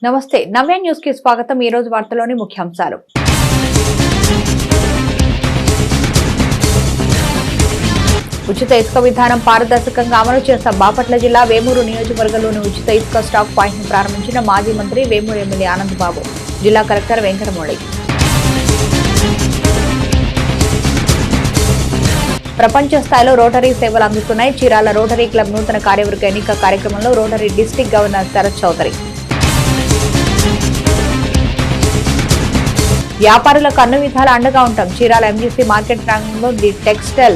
నమస్తే నవ్య న్యూస్ కి స్వాగతం। ఈ రోజు వార్తలోని ముఖ్యాంశాలు। ఉచిత ఇసుక విధానం పారదర్శకంగా అమలు చేసిన బాపట్ల జిల్లా వేమూరు నియోజకవర్గంలోని ఉచిత ఇసుక స్టాక్ పాయింట్ ను ప్రారంభించిన మాజీ మంత్రి వేమూరు ఎమ్మెల్యే ఆనంద్ బాబు, జిల్లా కలెక్టర్ వెంకటమురళి। ప్రపంచ స్థాయిలో రోటరీ సేవలు అందుతున్నాయి। చీరాల రోటరీ క్లబ్ నూతన కార్యవర్గ ఎన్నిక కార్యక్రమంలో rotary district governor Sarath Chowdary. వ్యాపారులకు అన్ని విధాల అండగా ఉంటాం। చీరాల ఎంజీసీ మార్కెట్ ప్రాంగణంలో ది టెక్స్టైల్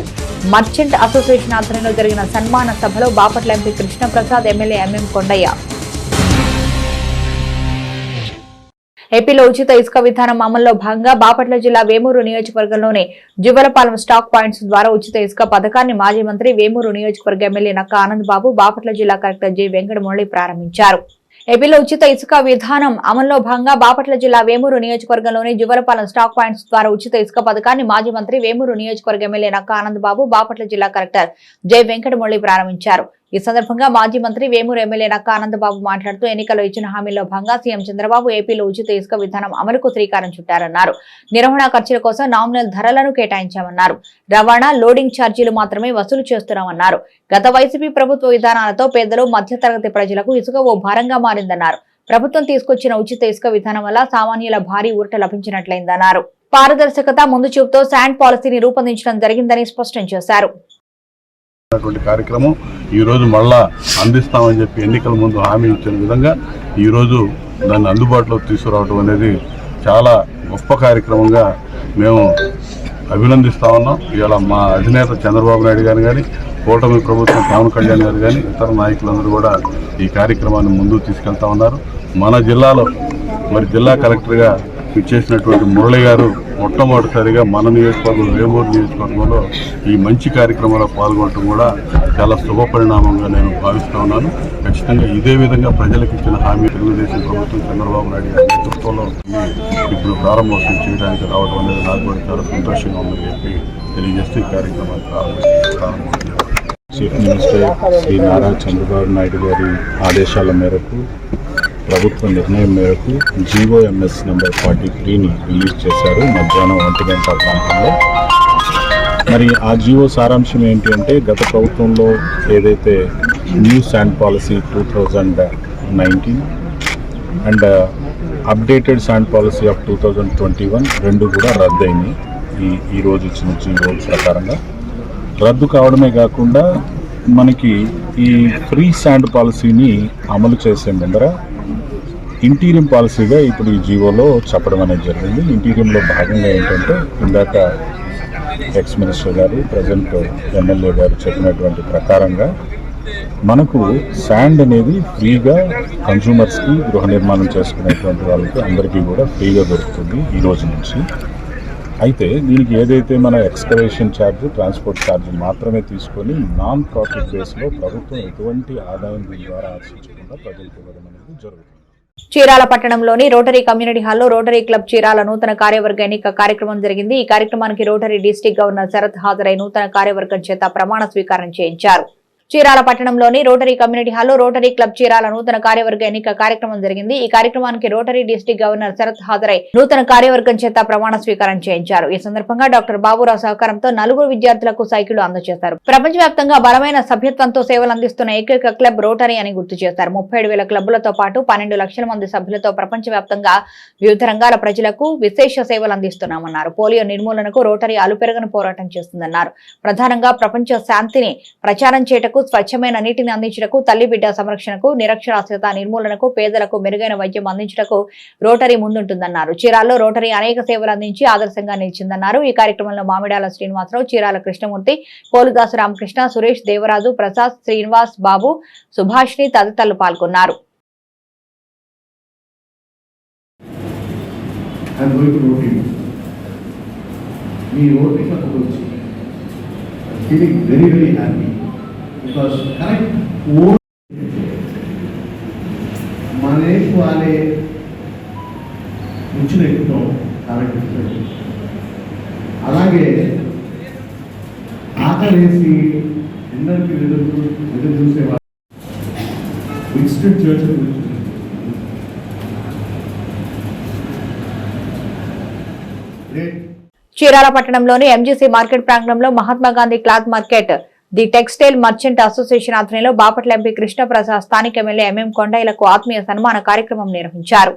మర్చెంట్ అసోసియేషన్ ఆధ్వర్యంలో జరిగిన సన్మాన సభలో Bapatla MP Krishnaprasad, MLA MM Kondaiah. ఏపీలో ఉచిత ఇసుక విధానం అమల్లో భాగంగా బాపట్ల జిల్లా వేమూరు నియోజకవర్గంలోని జువ్వలపాలెం స్టాక్ పాయింట్స్ ద్వారా ఉచిత ఇసుక పథకాన్ని మాజీ మంత్రి వేమూరు నియోజకవర్గ ఎమ్మెల్యే నక్కా ఆనంద్ బాబు, బాపట్ల జిల్లా కలెక్టర్ జె వెంకటమురళి ప్రారంభించారు। ఏపీలో ఉచిత ఇసుక విధానం అమల్లో భాగంగా బాపట్ల జిల్లా వేమూరు నియోజకవర్గంలోని జువ్వలపాలెం స్టాక్ పాయింట్స్ ద్వారా ఉచిత ఇసుక పథకాన్ని మాజీ మంత్రి వేమూరు నియోజకవర్గ ఎమ్మెల్యే నక్కా ఆనంద్ బాబు, బాపట్ల జిల్లా కలెక్టర్ జె వెంకటమురళి ప్రారంభించారు। ఈ సందర్భంగా మాజీ మంత్రి వేమూరు ఎమ్మెల్యే నక్కా ఆనంద్ బాబు మాట్లాడుతూ ఎన్నికల్లో ఇచ్చిన హామీల్లో భాగంగా సీఎం చంద్రబాబు ఏపీలో ఉచిత ఇసుక విధానం అమలుకు శ్రీకారం చుట్టారన్నారు। నిర్వహణ ఖర్చుల కోసం నామినల్ ధరలను కేటాయించామన్నారు। రవాణా, లోడింగ్ ఛార్జీలు మాత్రమే వసూలు చేస్తున్నామన్నారు। గత వైసీపీ ప్రభుత్వ విధానాలతో పేదలు, మధ్యతరగతి ప్రజలకు ఇసుక ఓ భారంగా మారిందన్నారు। ప్రభుత్వం తీసుకొచ్చిన ఉచిత ఇసుక విధానం వల్ల సామాన్యుల భారీ ఊరట లభించినట్లయిందన్నారు। పారదర్శకత, ముందు చూపుతో శాండ్ పాలసీని రూపొందించడం జరిగిందని స్పష్టం చేశారు। కార్యక్రమం ఈ రోజు మళ్ళా అందిస్తామని చెప్పి ఎన్నికల ముందు హామీ ఇచ్చిన విధంగా ఈ రోజు దాన్ని అందుబాటులోకి తీసుకురావడం అనేది చాలా గొప్ప కార్యక్రమంగా మేము అభినందిస్తా ఉన్నాం। ఇవాళ మా అధినేత చంద్రబాబు నాయుడు గారు కానీ, కూటమి ప్రభుత్వం పవన్ కళ్యాణ్ గారు కానీ, ఇతర నాయకులందరూ కూడా ఈ కార్యక్రమాన్ని ముందుకు తీసుకెళ్తా ఉన్నారు। మన జిల్లాలో మరి జిల్లా కలెక్టర్గా ఇచ్చేసినటువంటి మురళి గారు మొట్టమొదటిసారిగా మన నియోజకవర్గం వేమూరు నియోజకవర్గంలో ఈ మంచి కార్యక్రమంలో పాల్గొనడం కూడా చాలా శుభ పరిణామంగా నేను భావిస్తూ ఉన్నాను। ఖచ్చితంగా ఇదే విధంగా ప్రజలకు ఇచ్చిన హామీ తెలుగుదేశం ప్రభుత్వం చంద్రబాబు నాయుడు గారి నేతృత్వంలో ఇప్పుడు ప్రారంభోత్సవం చేయడానికి రావడం అనేది నాకు కూడా చాలా సంతోషంగా ఉందని చెప్పి తెలియజేస్తూ ఈ కార్యక్రమాన్ని ప్రారంభించారు। చీఫ్ మినిస్టర్ శ్రీ నారా చంద్రబాబు నాయుడు గారి ఆదేశాల మేరకు, ప్రభుత్వ నిర్ణయం మేరకు జీఓఎంఎస్ నెంబర్ 43ని రిలీజ్ చేశారు మధ్యాహ్నం 1 గంట ప్రాంతంలో। మరి ఆ జీవో సారాంశం ఏంటి అంటే, గత ప్రభుత్వంలో ఏదైతే new sand policy 2019 and updated sand policy of 2021 రెండు కూడా రద్దయినాయి। ఈరోజు ఇచ్చిన జీవో ప్రకారంగా రద్దు కావడమే కాకుండా మనకి ఈ ఫ్రీ శాండ్ పాలసీని అమలు చేసే ముందర ఇంటీరియం పాలసీగా ఇప్పుడు ఈ జీవోలో చెప్పడం అనేది జరిగింది। ఇంటీరియంలో భాగంగా ఏంటంటే, ఇందాక ఎక్స్ మినిస్టర్ గారు, ప్రజెంట్ ఎమ్మెల్యే గారు చెప్పినటువంటి ప్రకారంగా మనకు శాండ్ అనేది ఫ్రీగా కన్జ్యూమర్స్కి, గృహ నిర్మాణం చేసుకునేటువంటి వాళ్ళకి అందరికీ కూడా ఫ్రీగా దొరుకుతుంది ఈ రోజు నుంచి। అయితే దీనికి ఏదైతే మన ఎక్స్కవేషన్ ఛార్జ్, ట్రాన్స్పోర్ట్ ఛార్జ్ మాత్రమే తీసుకొని నాన్ ప్రాఫిట్ బేస్లో ప్రభుత్వం ఎటువంటి ఆదాయం దీని ద్వారా ఆశించకుండా ప్రజలకు ఇవ్వడం అనేది జరుగుతుంది। చీరాల పట్టణంలోని రోటరీ కమ్యూనిటీ హాల్లో రోటరీ క్లబ్ చీరాల నూతన కార్యవర్గ ఎన్నిక కార్యక్రమం జరిగింది। ఈ కార్యక్రమానికి రోటరీ డిస్ట్రిక్ట్ గవర్నర్ శరత్ హాజరై నూతన కార్యవర్గం చేత ప్రమాణ స్వీకారం చేయించారు। చీరాల పట్టణంలోని రోటరీ కమ్యూనిటీ హాల్లో రోటరీ క్లబ్ చీరాల నూతన కార్యవర్గ ఎన్నిక కార్యక్రమం జరిగింది। ఈ కార్యక్రమానికి రోటరీ డిస్ట్రిక్ట్ గవర్నర్ శరత్ హాజరై నూతన కార్యవర్గం చేత ప్రమాణ స్వీకారం చేయించారు। ఈ సందర్భంగా డాక్టర్ బాబురావు సహకారంతో 4 విద్యార్థులకు సైకిళ్లు అందజేశారు। ప్రపంచవ్యాప్తంగా బలమైన సభ్యత్వంతో సేవలు అందిస్తున్న ఏకైక క్లబ్ రోటరీ అని గుర్తు చేశారు। 37,000 క్లబ్లతో పాటు 12 లక్షల మంది సభ్యులతో ప్రపంచవ్యాప్తంగా వివిధ రంగాల ప్రజలకు విశేష సేవలు అందిస్తున్నామన్నారు। పోలియో నిర్మూలనకు రోటరీ అలుపెరగని పోరాటం చేస్తుందన్నారు। ప్రధానంగా ప్రపంచ శాంతిని ప్రచారం చేయటకు, స్వచ్ఛమైన నీటిని అందించటకు, తల్లి బిడ్డ సంరక్షణకు, నిరక్షరాస్యత నిర్మూలనకు, పేదలకు మెరుగైన వైద్యం అందించటకు రోటరీ ముందుంటుందన్నారు। చీరాల్లో రోటరీ అనేక సేవలు అందించి ఆదర్శంగా నిలిచిందన్నారు। ఈ కార్యక్రమంలో మామిడాల శ్రీనివాసరావు, చీరాల కృష్ణమూర్తి, పోలుదాసు రామకృష్ణ, సురేష్, దేవరాజు, ప్రసాద్, శ్రీనివాస్ బాబు, సుభాష్ని తదితరులు పాల్గొన్నారు। because correct word manesh wale muchinekto correct alage ఆకలేసి ఎందరికి ఎదురు చూసేవారు విజిటెడ్ చర్చ్ గ్రేట్. చీరాల పట్టణంలోని ఎంజీసీ మార్కెట్ ప్రాంగణంలో Mahatma Gandhi cloth market the textile merchant association ఆధ్వర్యంలో బాపట్ల ఎంపీ కృష్ణప్రసాద్ స్థానిక ఎమ్మెల్యే ఎంఎం కొండయ్యలకు ఆత్మీయ సన్మాన కార్యక్రమం నిర్వహించారు.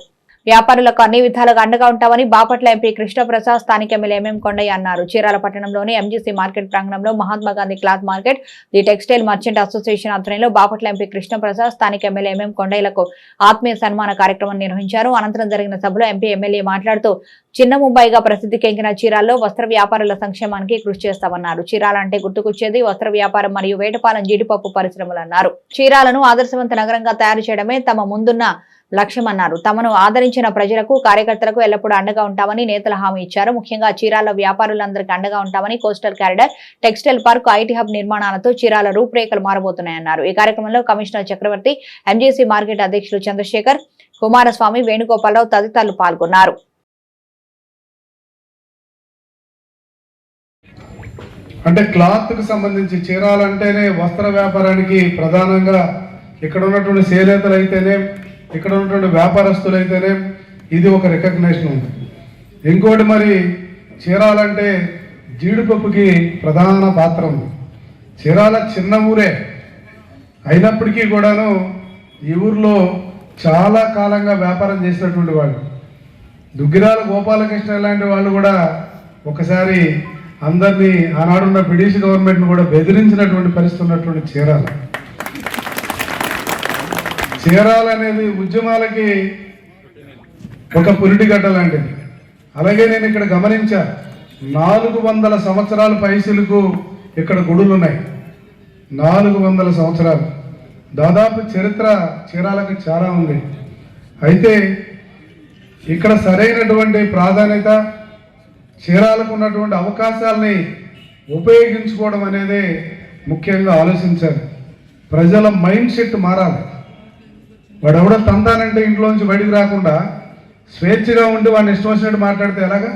వ్యాపారులకు అన్ని విధాలుగా అండగా ఉంటామని బాపట్ల ఎంపీ కృష్ణప్రసాద్ స్థానిక ఎమ్మెల్యే ఎంఎం కొండయ్య అన్నారు. చీరాల పట్టణంలోని ఎంజీసీ మార్కెట్ ప్రాంగణంలో Mahatma Gandhi cloth market the textile merchant association ఆధ్వర్యంలో బాపట్ల ఎంపీ కృష్ణప్రసాద్ స్థానిక ఎమ్మెల్యే ఎంఎం కొండయ్యలకు ఆత్మీయ సన్మాన కార్యక్రమం నిర్వహించారు. అనంతరం జరిగిన సభలో ఎంపీ ఎమ్మెల్యే మాట్లాడుతూ చిన్న ముంబైగా ప్రసిద్ధికెక్కిన చీరాల్లో వస్త్ర వ్యాపారుల సంక్షేమానికి కృషి చేస్తామన్నారు. చీరాల అంటే గుర్తుకొచ్చేది వస్త్ర వ్యాపారం మరియు వేటపాలెం జీడిపప్పు పరిశ్రమలన్నారు. చీరాలను ఆదర్శవంత నగరంగా తయారు చేయడమే తమ ముందున్న లక్ష్యమన్నారు. తమను ఆదరించిన ప్రజలకు కార్యకర్తలకు ఎల్లప్పుడూ అండగా ఉంటామని నేతలు హామీ ఇచ్చారు. ముఖ్యంగా చీరాల వ్యాపారులందరికీ అండగా ఉంటామని coastal corridor, textile park, IT hub నిర్మాణాలతో చీరాల రూపురేఖలు మారబోతున్నాయన్నారు. ఈ కార్యక్రమంలో కమిషనర్ చక్రవర్తి, ఎంజీసీ మార్కెట్ అధ్యక్షులు చంద్రశేఖర్, కుమారస్వామి, వేణుగోపాలరావు తదితరులు పాల్గొన్నారు. అంటే క్లాత్ కు సంబంధించి చీరాలంటేనే వస్త్ర వ్యాపారానికి ప్రధానంగా ఇక్కడ ఉన్నటువంటి చేనేతలు అయితేనే, ఇక్కడ ఉన్నటువంటి వ్యాపారస్తులు అయితేనే ఇది ఒక రికగ్నేషన్ ఉంది. ఇంకోటి మరి చీరాలంటే జీడిపప్పుకి ప్రధాన పాత్ర ఉంది. చీరాల చిన్న ఊరే అయినప్పటికీ కూడాను ఈ ఊర్లో చాలా కాలంగా వ్యాపారం చేసినటువంటి వాళ్ళు, దుగ్గిరాల గోపాలకృష్ణ లాంటి వాళ్ళు కూడా ఒకసారి అందరినీ ఆనాడున్న బ్రిటిష్ గవర్నమెంట్ను కూడా బెదిరించినటువంటి పరిస్థితి ఉన్నటువంటి చీరాల అనేది ఉద్యమాలకి ఒక పురిటిగడ్డ లాంటిది. అలాగే నేను ఇక్కడ గమనించా, 400 సంవత్సరాల పైసలకు ఇక్కడ గుడులు ఉన్నాయి. 400 సంవత్సరాలు దాదాపు చరిత్ర చీరాలకు చాలా ఉంది. అయితే ఇక్కడ సరైనటువంటి ప్రాధాన్యత, చీరాలకు ఉన్నటువంటి అవకాశాలని ఉపయోగించుకోవడం అనేది ముఖ్యంగా ఆలోచించాలి. ప్రజల మైండ్ సెట్ మారాలి. వాడు ఎవడో తంతానంటే ఇంట్లోంచి బయటికి రాకుండా స్వేచ్ఛగా ఉండి వాడిని ఇష్టం వచ్చినట్టు మాట్లాడితే ఎలాగా?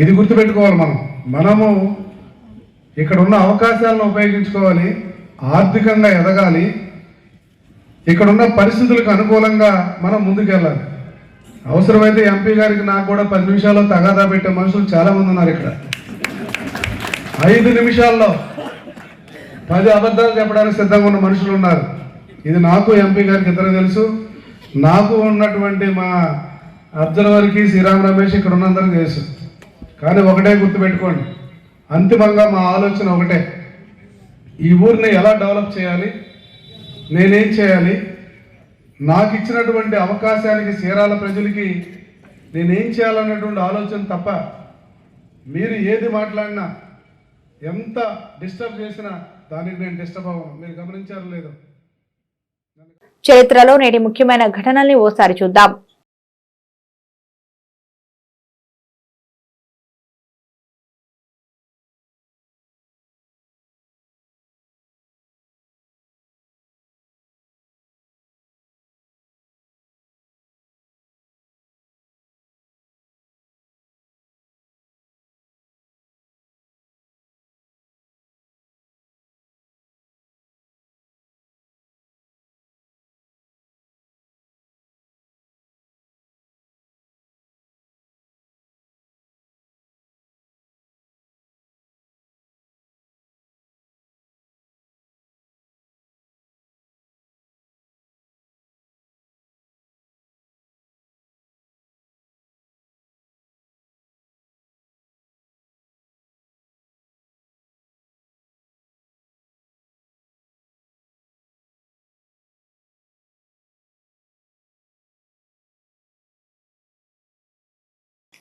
ఇది గుర్తుపెట్టుకోవాలి. మనము ఇక్కడ ఉన్న అవకాశాలను ఉపయోగించుకోవాలి, ఆర్థికంగా ఎదగాలి, ఇక్కడున్న పరిస్థితులకు అనుకూలంగా మనం ముందుకెళ్ళాలి. అవసరమైతే ఎంపీ గారికి నాకు కూడా 10 నిమిషాల్లో తగాదా పెట్టే మనుషులు చాలామంది ఉన్నారు. ఇక్కడ 5 నిమిషాల్లో 10 అబద్ధాలు చెప్పడానికి సిద్ధంగా ఉన్న మనుషులు ఉన్నారు. ఇది నాకు ఎంపీ గారికి ఇద్దరు తెలుసు, నాకు ఉన్నటువంటి మా అబ్జర్వర్కి శ్రీరామ్ రమేష్ ఇక్కడ ఉన్నందరికీ తెలుసు. కానీ ఒకటే గుర్తుపెట్టుకోండి, అంతిమంగా మా ఆలోచన ఒకటే, ఈ ఊరిని ఎలా డెవలప్ చేయాలి, నేనేం చేయాలి, నాకు ఇచ్చినటువంటి అవకాశానికి చీరాల ప్రజలకి నేనేం చేయాలన్నటువంటి ఆలోచన తప్ప మీరు ఏది మాట్లాడినా, ఎంత డిస్టర్బ్ చేసినా దానికి నేను డిస్టర్బ్ అవ్వను. మీరు గమనించారో లేదో. చరిత్రలో నేటి ముఖ్యమైన ఘటనల్ని ఓసారి చూద్దాం.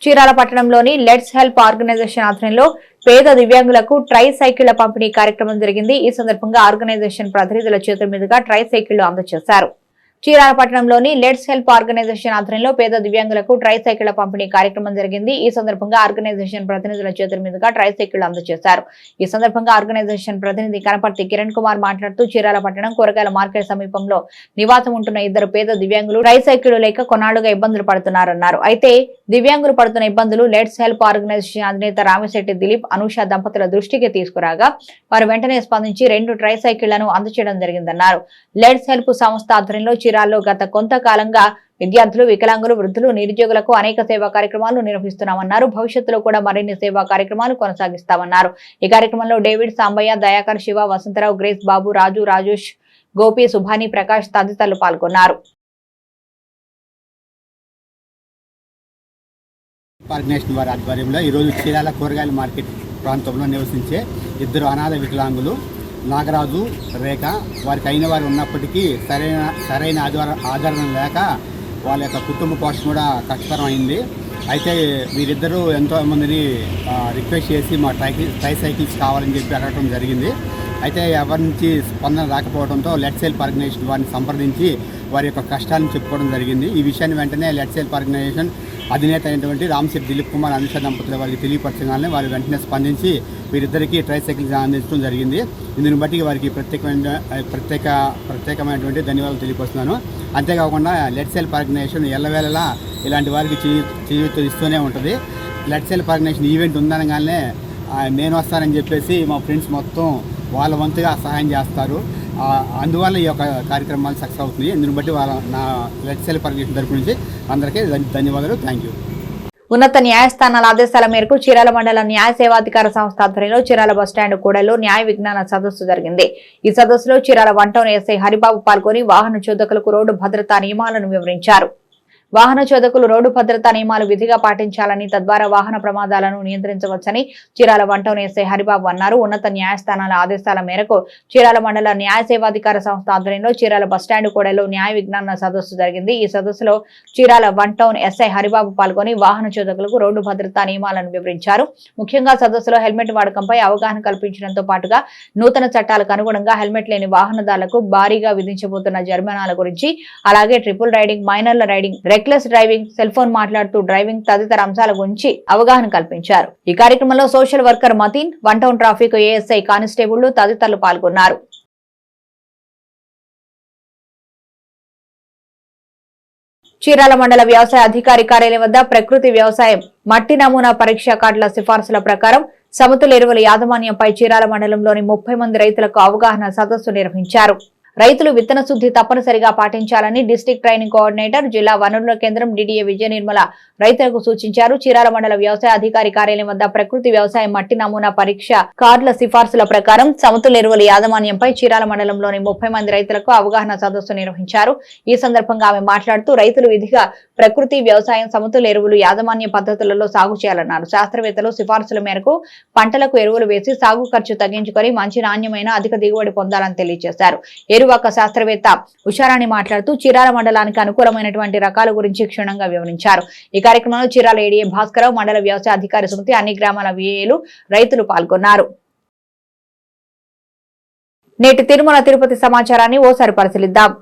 చీరాల పట్టణంలోని లెట్స్ హెల్ప్ ఆర్గనైజేషన్ ఆధ్వర్యంలో పేద దివ్యాంగులకు ట్రై సైకిళ్ల పంపిణీ కార్యక్రమం జరిగింది. ఈ సందర్భంగా ఆర్గనైజేషన్ ప్రతినిధుల చేతుల మీదుగా ట్రై సైకిళ్లు అందజేశారు. చీరాల పట్టణంలోని లెట్స్ హెల్ప్ ఆర్గనైజేషన్ ఆధ్వర్యంలో పేద దివ్యాంగులకు ట్రై సైకిళ్ల పంపిణీ కార్యక్రమం జరిగింది. ఈ సందర్భంగా ఆర్గనైజేషన్ ప్రతినిధుల చేతుల మీదుగా ట్రై సైకిళ్లు అందజేశారు. ఈ సందర్భంగా ఆర్గనైజేషన్ ప్రతినిధి కనపర్తి కిరణ్ కుమార్ మాట్లాడుతూ చీరాల పట్టణం కూరగాయల మార్కెట్ సమీపంలో నివాసం ఉంటున్న 2 పేద దివ్యాంగులు ట్రై సైకిళ్లు లేక కొన్నాళ్లుగా ఇబ్బందులు పడుతున్నారన్నారు. అయితే దివ్యాంగులు పడుతున్న ఇబ్బందులు లెట్స్ హెల్ప్ ఆర్గనైజేషన్ అధినేత రామిశెట్టి దిలీప్, అనూష దంపతుల దృష్టికి తీసుకురాగా వారు వెంటనే స్పందించి 2 ట్రై సైకిళ్లను అందజేయడం జరిగిందన్నారు. లెట్స్ హెల్ప్ సంస్థ ఆధ్వర్యంలో చీరాల్లో గత కొంతకాలంగా విద్యార్థులు, వికలాంగులు, వృద్ధులు, నిరుద్యోగులకు అనేక సేవా కార్యక్రమాలు నిర్వహిస్తున్నామన్నారు. భవిష్యత్తులో కూడా మరిన్ని సేవా కార్యక్రమాలు కొనసాగిస్తామన్నారు. ఈ కార్యక్రమంలో డేవిడ్, సాంబయ్య, దయాకర్, శివ, వసంతరావు, గ్రేస్, బాబు, రాజు, రాజేష్, గోపి, సుభాని, ప్రకాష్ తదితరులు పాల్గొన్నారు. ఆర్గనైజేషన్ వారి ఆధ్వర్యంలో ఈరోజు చీరాల కూరగాయల మార్కెట్ ప్రాంతంలో నివసించే ఇద్దరు అనాథ వికలాంగులు నాగరాజు, రేఖ వారికి అయిన వారు ఉన్నప్పటికీ సరైన ఆదరణ లేక వాళ్ళ యొక్క కుటుంబ పోషణ కూడా కష్టతరం అయింది. అయితే వీరిద్దరూ ఎంతోమందిని రిక్వెస్ట్ చేసి మా ట్రైసైకిల్స్ కావాలని చెప్పి అడగడం జరిగింది. అయితే ఎవరి నుంచి స్పందన రాకపోవడంతో లెట్స్ హెల్ప్ ఆర్గనైజేషన్ వారిని సంప్రదించి వారి యొక్క కష్టాలను చెప్పుకోవడం జరిగింది. ఈ విషయాన్ని వెంటనే లెట్స్ హెల్ప్ ఆర్గనైజేషన్ అధినేత అయినటువంటి రామశెట్టి దిలీప్ కుమార్, అనుష దంపతుల వారికి తెలియపరచగానే వారు వెంటనే స్పందించి వీరిద్దరికీ ట్రైసైకిల్స్ అందించడం జరిగింది. ఇందుని బట్టి వారికి ప్రత్యేకమైనటువంటి ధన్యవాదాలు తెలియపరుస్తున్నాను. అంతేకాకుండా లెట్స్ హెల్ప్ ఆర్గనైజేషన్ ఎల్లవేళలా ఇలాంటి వారికి చేయూత ఇస్తూనే ఉంటుంది. లెట్స్ హెల్ప్ ఆర్గనైజేషన్ ఈవెంట్ ఉందనగానే నేను వస్తానని చెప్పేసి మా ఫ్రెండ్స్ మొత్తం వాళ్ళ వంతుగా సహాయం చేస్తారు. అందువల్ల ఈ యొక్క కార్యక్రమాలు సక్సెస్ అవుతుంది. ఇందుని బట్టి నా లెట్స్ హెల్ప్ ఆర్గనైజేషన్ తరపు నుంచి అందరికీ ధన్యవాదాలు. Thank you. ఉన్నత న్యాయస్థానాల ఆదేశాల మేరకు చీరాల మండల న్యాయ సేవాధికార సంస్థ ఆధ్వర్యంలో చీరాల బస్టాండ్ కూడలో న్యాయ విజ్ఞాన సదస్సు జరిగింది. ఈ సదస్సులో చీరాల 1 టౌన్ ఎస్ఐ హరిబాబు పాల్గొని వాహన చోదకులకు రోడ్డు భద్రతా నియమాలను వివరించారు. వాహన చోదకులు రోడ్డు భద్రతా నియమాలు విధిగా పాటించాలని, తద్వారా వాహన ప్రమాదాలను నియంత్రించవచ్చని చీరాల 1 టౌన్ ఎస్ఐ హరిబాబు అన్నారు. ఉన్నత న్యాయస్థానాల ఆదేశాల మేరకు చీరాల మండల న్యాయ సేవాధికార సంస్థ ఆధ్వర్యంలో చీరాల బస్టాండ్ కూడలో న్యాయ విజ్ఞాన సదస్సు జరిగింది. ఈ సదస్సులో చీరాల 1 టౌన్ ఎస్ఐ హరిబాబు పాల్గొని వాహన చోదకులకు రోడ్డు భద్రతా నియమాలను వివరించారు. ముఖ్యంగా సదస్సులో హెల్మెట్ వాడకంపై అవగాహన కల్పించడంతో పాటుగా నూతన చట్టాలకు అనుగుణంగా హెల్మెట్ లేని వాహనదారులకు భారీగా విధించబోతున్న జరిమానాల గురించి, అలాగే ట్రిపుల్ రైడింగ్, మైనర్ల riding, reckless driving, cell phone మాట్లాడుతూ డ్రైవింగ్ తదితర అంశాల గురించి అవగాహన కల్పించారు. ఈ కార్యక్రమంలో social worker Mateen, 1 town traffic ASI కానిస్టేబుళ్లు తదితరులు పాల్గొన్నారు. చీరాల మండల వ్యవసాయ అధికారి కార్యాలయం వద్ద ప్రకృతి వ్యవసాయం మట్టి నమూనా పరీక్ష కార్డుల సిఫార్సుల ప్రకారం సమతుల ఎరువుల యాజమాన్యంపై చీరాల మండలంలోని 30 మంది రైతులకు అవగాహన సదస్సు నిర్వహించారు. రైతులు విత్తన శుద్ధి తప్పనిసరిగా పాటించాలని డిస్ట్రిక్ట్ ట్రైనింగ్ కోఆర్డినేటర్, జిల్లా వనరుల కేంద్రం డిడిఏ విజయ నిర్మల రైతులకు సూచించారు. చీరాల మండల వ్యవసాయ అధికారి కార్యాలయం వద్ద ప్రకృతి వ్యవసాయ మట్టి నమూనా పరీక్ష కార్డుల సిఫార్సుల ప్రకారం సమతుల ఎరువుల యాజమాన్యంపై చీరాల మండలంలోని 30 మంది రైతులకు అవగాహన సదస్సు నిర్వహించారు. ఈ సందర్భంగా ఆమె మాట్లాడుతూ రైతులు విధిగా ప్రకృతి వ్యవసాయం, సమతుల ఎరువులు యాజమాన్య పద్ధతులలో సాగు చేయాలన్నారు. శాస్త్రవేత్తలు సిఫార్సుల మేరకు పంటలకు ఎరువులు వేసి సాగు ఖర్చు తగ్గించుకొని మంచి నాణ్యమైన అధిక దిగుబడి పొందాలని తెలియజేశారు. ఎరువాక శాస్త్రవేత్త ఉషారాణి మాట్లాడుతూ చీరాల మండలానికి అనుకూలమైనటువంటి రకాల గురించి క్షుణ్ణంగా వివరించారు. ఈ కార్యక్రమంలో చీరాల ఏడీఏ భాస్కరరావు, మండల వ్యవసాయ అధికారి సుమతి, అన్ని గ్రామాల విఏలు, రైతులు పాల్గొన్నారు. నేటి తిరుమల తిరుపతి సమాచారాన్ని ఓసారి పరిశీలిద్దాం.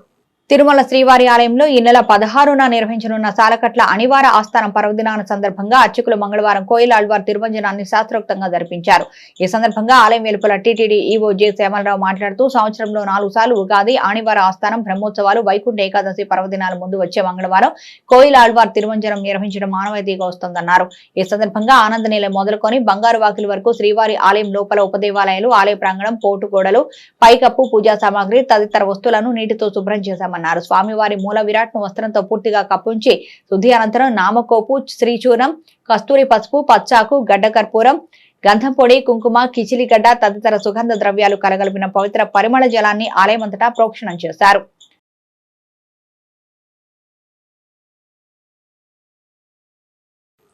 తిరుమల శ్రీవారి ఆలయంలో ఈ నెల 16న నిర్వహించనున్న సాలకట్ల అనివార ఆస్థానం పర్వదినాల సందర్భంగా అర్చకులు మంగళవారం కోయిల ఆళ్వార్ తిరుమంజనాన్ని శాస్త్రోక్తంగా జరిపించారు. ఈ సందర్భంగా ఆలయం వెలుపల టీటీడీ ఈవో జె శ్యామలరావు మాట్లాడుతూ సంవత్సరంలో 4 సార్లు ఉగాది, ఆనివార ఆస్థానం, బ్రహ్మోత్సవాలు, వైకుంఠ ఏకాదశి పర్వదినాల ముందు వచ్చే మంగళవారం కోయిల ఆళ్వార్ తిరుమంజనం నిర్వహించడం మానవాయితీగా వస్తోందన్నారు. ఈ సందర్భంగా ఆనంద నిలయం మొదలుకొని బంగారు వాకిలి వరకు శ్రీవారి ఆలయం లోపల ఉపదేవాలయాలు, ఆలయ ప్రాంగణం, పోటు గోడలు, పైకప్పు, పూజా సామాగ్రి తదితర వస్తువులను నీటితో శుభ్రం చేశామన్నారు. స్వామివారి మూల విరాట్ను వస్త్రంతో పూర్తిగా కప్పుంచి శుద్ధి అనంతరం నామకోపు, శ్రీచూర్ణం, కస్తూరి పసుపు, పచ్చాకు, గడ్డ కర్పూరం, గంధం పొడి, కుంకుమ, కిచిలిగడ్డ తదితర సుగంధ ద్రవ్యాలు కలగలిపిన పవిత్ర పరిమళ జలాన్ని ఆలయమంతటా ప్రోక్షణం చేశారు.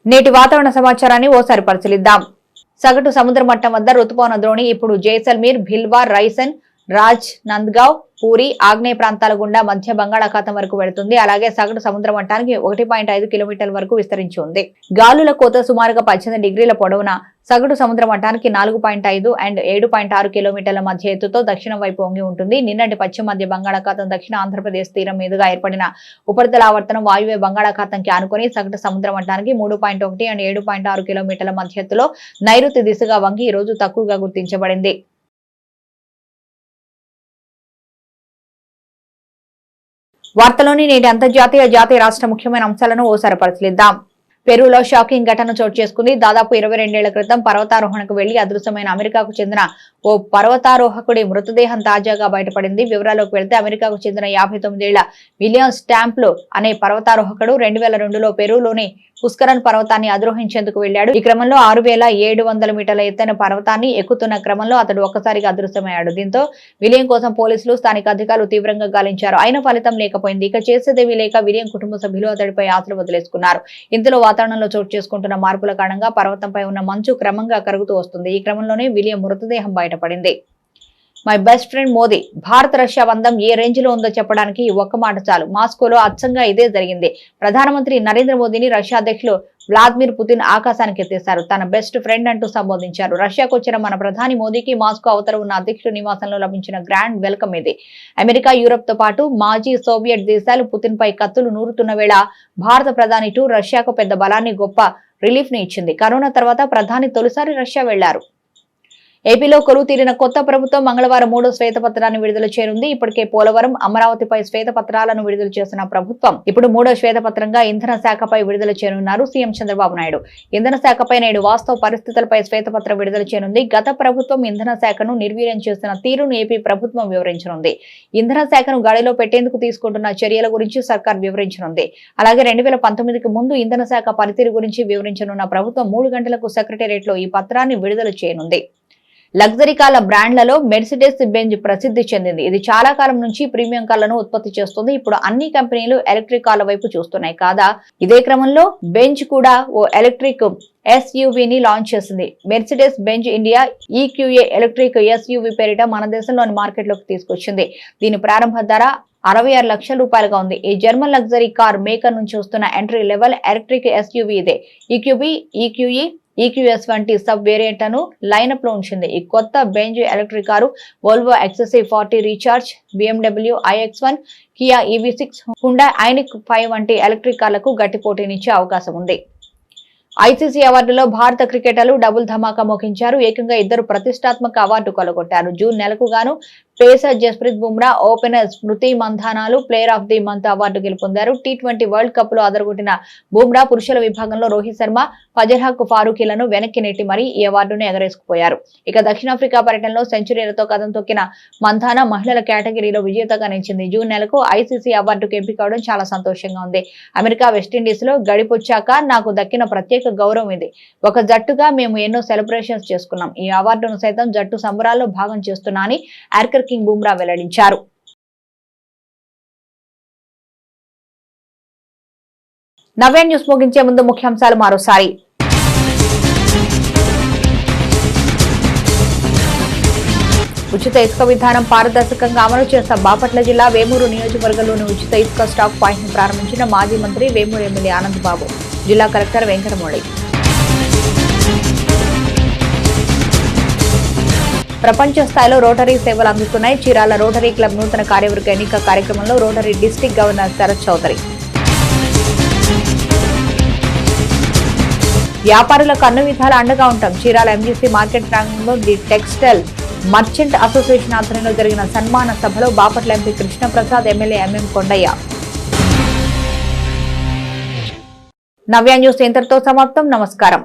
నేటి వాతావరణ సమాచారాన్ని ఓసారి పరిశీలిద్దాం. సగటు సముద్ర మట్టం వద్ద రుతుపవన ద్రోణి ఇప్పుడు జైసల్మీర్, భిల్వా, రైసన్, రాజ్ నంద్గావ్, పూరి, ఆగ్నేయ ప్రాంతాల గుండా మధ్య బంగాళాఖాతం వరకు వెళుతుంది. అలాగే సగటు సముద్ర మట్టానికి 1.5 కిలోమీటర్ల వరకు విస్తరించి ఉంది. గాలుల కోత సుమారుగా 18 డిగ్రీల పొడవున సగటు సముద్ర మట్టానికి 4.5 అండ్ 7.6 కిలోమీటర్ల మధ్య ఎత్తుతో దక్షిణం వైపు వంగి ఉంటుంది. నిన్నటి పశ్చిమ మధ్య బంగాళాఖాతం దక్షిణ ఆంధ్రప్రదేశ్ తీరం మీదుగా ఏర్పడిన ఉపరితల ఆవర్తనం వాయువ్య బంగాళాఖాతంకి ఆనుకొని సగటు సముద్ర మట్టానికి 3.1 అండ్ 7.6 కిలోమీటర్ల మధ్య ఎత్తులో నైరుతి దిశగా వంగి ఈ రోజు తక్కువగా గుర్తించబడింది. వార్తలోని నేటి అంతర్జాతీయ, జాతీయ, రాష్ట్ర ముఖ్యమైన అంశాలను ఓసారి పరిశీలిద్దాం. పెరూలో షాకింగ్ ఘటన చోటు చేసుకుంది. దాదాపు 22 ఏళ్ల క్రితం పర్వతారోహణకు వెళ్లి అదృశ్యమైన అమెరికాకు చెందిన ఓ పర్వతారోహకుడి మృతదేహం తాజాగా బయటపడింది. వివరాల్లోకి వెళ్తే అమెరికాకు చెందిన 59 ఏళ్ల విలియం స్టాంప్లో అనే పర్వతారోహకుడు 2002లో పెరూలోని పుష్కరన్ పర్వతాన్ని అధిరోహించేందుకు వెళ్లాడు. ఈ క్రమంలో 6700 మీటర్ల ఎత్తైన పర్వతాన్ని ఎక్కుతున్న క్రమంలో అతడు ఒక్కసారిగా అదృశ్యమయ్యాడు. దీంతో విలియం కోసం పోలీసులు, స్థానిక అధికారులు తీవ్రంగా గాలించారు. అయినా ఫలితం లేకపోయింది. ఇక చేసేదేమీ లేక విలియం కుటుంబ సభ్యులు అతడిపై ఆశలు వదిలేసుకున్నారు. ఇంతలో వాతావరణంలో చోటు చేసుకుంటున్న మార్పుల కారణంగా పర్వతంపై ఉన్న మంచు క్రమంగా కరుగుతూ వస్తుంది. ఈ క్రమంలోనే విలియం మృతదేహం బయటపడింది. My best friend Modi. భారత రష్యా బంధం ఏ రేంజ్ లో ఉందో చెప్పడానికి ఒక్క మాట చాలు. మాస్కోలో అచ్చంగా ఇదే జరిగింది. ప్రధానమంత్రి నరేంద్ర మోదీని రష్యా అధ్యక్షులు వ్లాదిమిర్ పుతిన్ ఆకాశానికి ఎత్తేశారు. తన బెస్ట్ ఫ్రెండ్ అంటూ సంబోధించారు. రష్యాకు వచ్చిన మన ప్రధాని మోదీకి మాస్కో అవతల ఉన్న అధ్యక్షుడి నివాసంలో లభించిన గ్రాండ్ వెల్కమ్ ఇది. అమెరికా, యూరప్ తో పాటు మాజీ సోవియట్ దేశాలు పుతిన్ పై కత్తులు నూరుతున్న వేళ భారత ప్రధాని టూర్ రష్యాకు పెద్ద బలాన్ని, గొప్ప రిలీఫ్ ని ఇచ్చింది. కరోనా తర్వాత ప్రధాని తొలిసారి రష్యా వెళ్లారు. ఏపీలో కొలువు తీరిన కొత్త ప్రభుత్వం మంగళవారం 3వ శ్వేతపత్రాన్ని విడుదల చేయనుంది. ఇప్పటికే పోలవరం, అమరావతిపై శ్వేతపత్రాలను విడుదల చేసిన ప్రభుత్వం ఇప్పుడు 3వ శ్వేతపత్రంగా ఇంధన శాఖపై విడుదల చేయనున్నారు సీఎం చంద్రబాబు నాయుడు. ఇంధన శాఖపై నేడు వాస్తవ పరిస్థితులపై శ్వేతపత్రం విడుదల చేయనుంది. గత ప్రభుత్వం ఇంధన శాఖను నిర్వీర్యం చేసిన తీరును ఏపీ ప్రభుత్వం వివరించనుంది. ఇంధన శాఖను గాడిలో పెట్టేందుకు తీసుకుంటున్న చర్యల గురించి సర్కార్ వివరించనుంది. అలాగే 2019కి ముందు ఇంధన శాఖ పనితీరు గురించి వివరించనున్న ప్రభుత్వం 3 గంటలకు సెక్రటేరియట్ లో ఈ పత్రాన్ని విడుదల చేయనుంది. లగ్జరీ కార్ల బ్రాండ్లలో మెర్సిడెస్ బెంజ్ ప్రసిద్ధి చెందింది. ఇది చాలా కాలం నుంచి ప్రీమియం కార్లను ఉత్పత్తి చేస్తుంది. ఇప్పుడు అన్ని కంపెనీలు ఎలక్ట్రిక్ కార్ల వైపు చూస్తున్నాయి కాదా. ఇదే క్రమంలో బెంజ్ కూడా ఓ ఎలక్ట్రిక్ ఎస్యూవీని లాంచ్ చేసింది. Mercedes Benz India EQA electric SUV పేరిట మన దేశంలోని మార్కెట్లోకి తీసుకొచ్చింది. దీని ప్రారంభ ధర 66 లక్షల రూపాయలుగా ఉంది. ఈ జర్మన్ లగ్జరీ కార్ మేకర్ నుంచి వస్తున్న ఎంట్రీ లెవెల్ ఎలక్ట్రిక్ ఎస్యూవీ ఇదే. ఈక్యూబీ, ఈక్యూఈ, ఈక్యూఎస్ వంటి సబ్ వేరియంట్లను లైనప్ లో ఉంచింది. ఈ కొత్త Benz electric car Volvo XC40 recharge, BMW iX1, Kia EV6, Hyundai Ioniq 5 వంటి ఎలక్ట్రిక్ కార్లకు గట్టి పోటీనిచ్చే అవకాశం ఉంది. ఐసీసీ అవార్డులో భారత క్రికెటర్లు డబుల్ ధమాకా మోగించారు. ఏకంగా 2 ప్రతిష్టాత్మక అవార్డు కొలగొట్టారు. జూన్ నెలకు గాను పేసర్ జస్ప్రీత్ బుమ్రా, ఓపెనర్ స్మృతి మంధానాలు player of the month award గెలుపొందారు. T20 వరల్డ్ కప్ లో అదరగొట్టిన బుమ్రా పురుషుల విభాగంలో రోహిత్ శర్మ, ఫజల్ ఫారూఖీలను వెనక్కి నెట్టి మరీ ఈ అవార్డును ఎగరేసుకుపోయారు. ఇక దక్షిణాఫ్రికా పర్యటనలో సెంచరీలతో కథం తొక్కిన మంధానా మహిళల కేటగిరీలో విజేతగా నిలిచింది. జూన్ నెలకు ఐసీసీ అవార్డుకు ఎంపిక అవడం చాలా సంతోషంగా ఉంది. అమెరికా, వెస్టిండీస్ లో గడిపొచ్చాక నాకు దక్కిన ప్రత్యేక గౌరవం ఇది. ఒక జట్టుగా మేము ఎన్నో సెలబ్రేషన్స్ చేసుకున్నాం. ఈ అవార్డును సైతం జట్టు సంబరాల్లో భాగం చేస్తున్నా అని యార్కర్ కింగ్ బుమ్రా వెల్లడించారు. నవ్య న్యూస్ ముగించే ముందు ముఖ్యాంశాలు మరోసారి. ఉచిత ఇసుక విధానం పారదర్శకంగా అమలు చేసిన బాపట్ల జిల్లా వేమూరు నియోజకవర్గంలోని ఉచిత ఇసుక స్టాక్ పాయింట్ ను ప్రారంభించిన మాజీ మంత్రి వేమూరు ఎమ్మెల్యే ఆనంద్ బాబు, జిల్లా కలెక్టర్ వెంకటమౌళి. ప్రపంచ స్థాయిలో రోటరీ సేవలు అందుతున్నాయి. చీరాల రోటరీ క్లబ్ నూతన కార్యవర్గ ఎన్నిక కార్యక్రమంలో rotary district governor Sarath Chowdary. వ్యాపారులకు అన్ని విధాల అండగా ఉంటాం. చీరాల ఎంజీసీ మార్కెట్ ప్రాంగణంలో ది టెక్స్టైల్ మర్చెంట్ అసోసియేషన్ ఆధ్వర్యంలో జరిగిన సన్మాన సభలో Bapatla MP Krishnaprasad, MLA MM Kondaiah. Navya news ఇంతటితో సమాప్తం. నమస్కారం.